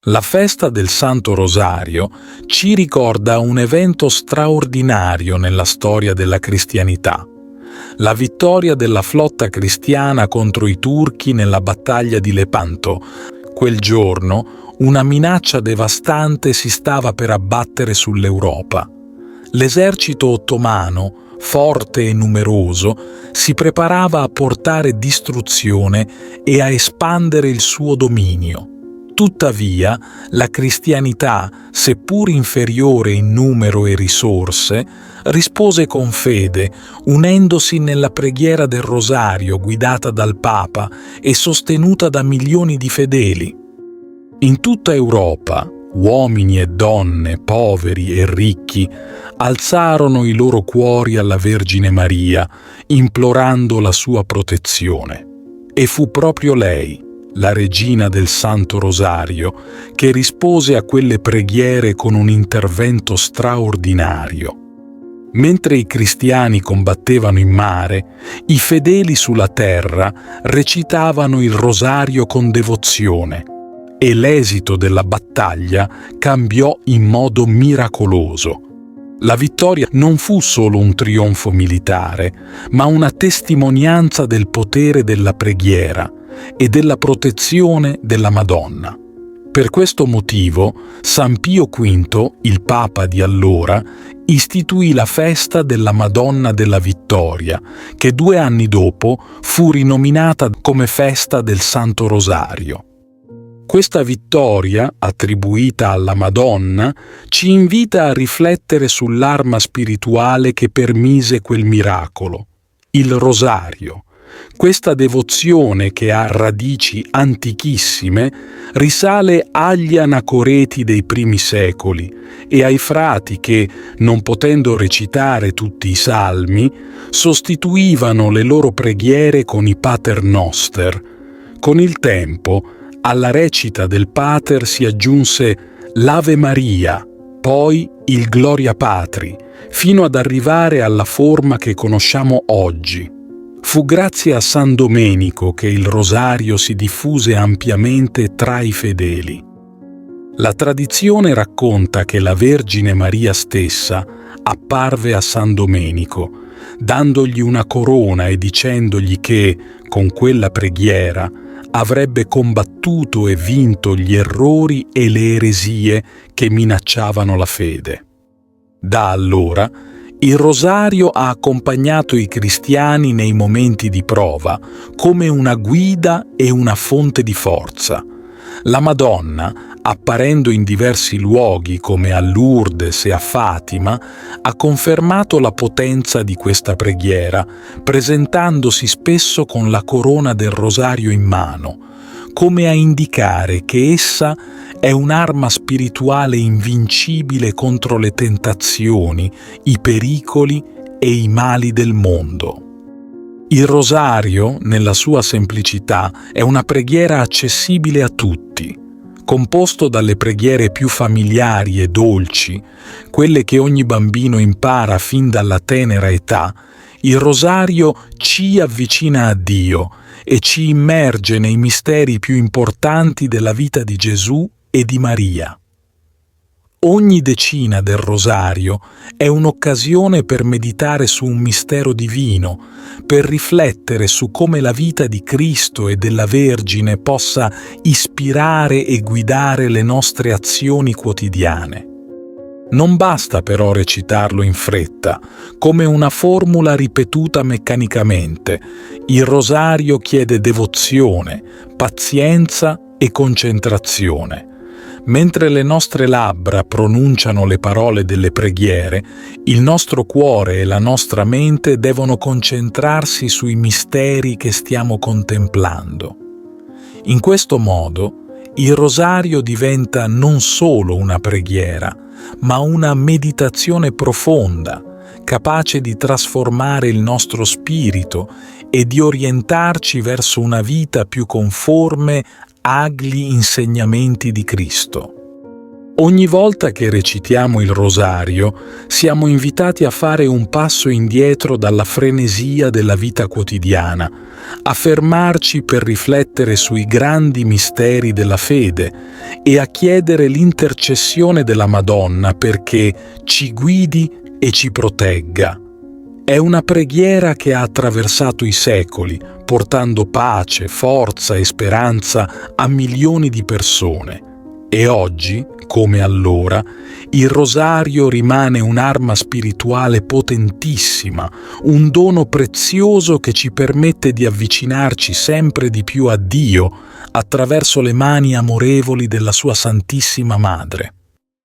La festa del Santo Rosario ci ricorda un evento straordinario nella storia della cristianità: la vittoria della flotta cristiana contro i turchi nella battaglia di Lepanto. Quel giorno una minaccia devastante si stava per abbattere sull'Europa. L'esercito ottomano, forte e numeroso, si preparava a portare distruzione e a espandere il suo dominio. Tuttavia, la cristianità, seppur inferiore in numero e risorse, rispose con fede, unendosi nella preghiera del Rosario guidata dal Papa e sostenuta da milioni di fedeli. In tutta Europa, uomini e donne, poveri e ricchi, alzarono i loro cuori alla Vergine Maria, implorando la sua protezione. E fu proprio lei, la regina del Santo Rosario, che rispose a quelle preghiere con un intervento straordinario. Mentre i cristiani combattevano in mare, i fedeli sulla terra recitavano il Rosario con devozione e l'esito della battaglia cambiò in modo miracoloso. La vittoria non fu solo un trionfo militare, ma una testimonianza del potere della preghiera e della protezione della Madonna. Per questo motivo, San Pio V, il Papa di allora, istituì la festa della Madonna della Vittoria, che 2 anni dopo fu rinominata come festa del Santo Rosario. Questa vittoria, attribuita alla Madonna, ci invita a riflettere sull'arma spirituale che permise quel miracolo, il Rosario. Questa devozione, che ha radici antichissime, risale agli anacoreti dei primi secoli e ai frati che, non potendo recitare tutti i salmi, sostituivano le loro preghiere con i Pater Noster. Con il tempo, alla recita del Pater si aggiunse l'Ave Maria, poi il Gloria Patri, fino ad arrivare alla forma che conosciamo oggi. Fu grazie a San Domenico che il Rosario si diffuse ampiamente tra i fedeli. La tradizione racconta che la Vergine Maria stessa apparve a San Domenico, dandogli una corona e dicendogli che, con quella preghiera, avrebbe combattuto e vinto gli errori e le eresie che minacciavano la fede. Da allora, il Rosario ha accompagnato i cristiani nei momenti di prova come una guida e una fonte di forza. La Madonna, apparendo in diversi luoghi come a Lourdes e a Fatima, ha confermato la potenza di questa preghiera, presentandosi spesso con la corona del Rosario in mano, come a indicare che essa è un'arma spirituale invincibile contro le tentazioni, i pericoli e i mali del mondo. Il Rosario, nella sua semplicità, è una preghiera accessibile a tutti. Composto dalle preghiere più familiari e dolci, quelle che ogni bambino impara fin dalla tenera età, il Rosario ci avvicina a Dio e ci immerge nei misteri più importanti della vita di Gesù e di Maria. Ogni decina del Rosario è un'occasione per meditare su un mistero divino, per riflettere su come la vita di Cristo e della Vergine possa ispirare e guidare le nostre azioni quotidiane. Non basta però recitarlo in fretta, come una formula ripetuta meccanicamente. Il Rosario chiede devozione, pazienza e concentrazione. Mentre le nostre labbra pronunciano le parole delle preghiere, il nostro cuore e la nostra mente devono concentrarsi sui misteri che stiamo contemplando. In questo modo, il Rosario diventa non solo una preghiera, ma una meditazione profonda, capace di trasformare il nostro spirito e di orientarci verso una vita più conforme agli insegnamenti di Cristo. Ogni volta che recitiamo il rosario, siamo invitati a fare un passo indietro dalla frenesia della vita quotidiana, a fermarci per riflettere sui grandi misteri della fede e a chiedere l'intercessione della Madonna perché ci guidi e ci protegga. È una preghiera che ha attraversato i secoli, portando pace, forza e speranza a milioni di persone. E oggi, come allora, il rosario rimane un'arma spirituale potentissima, un dono prezioso che ci permette di avvicinarci sempre di più a Dio attraverso le mani amorevoli della sua Santissima Madre.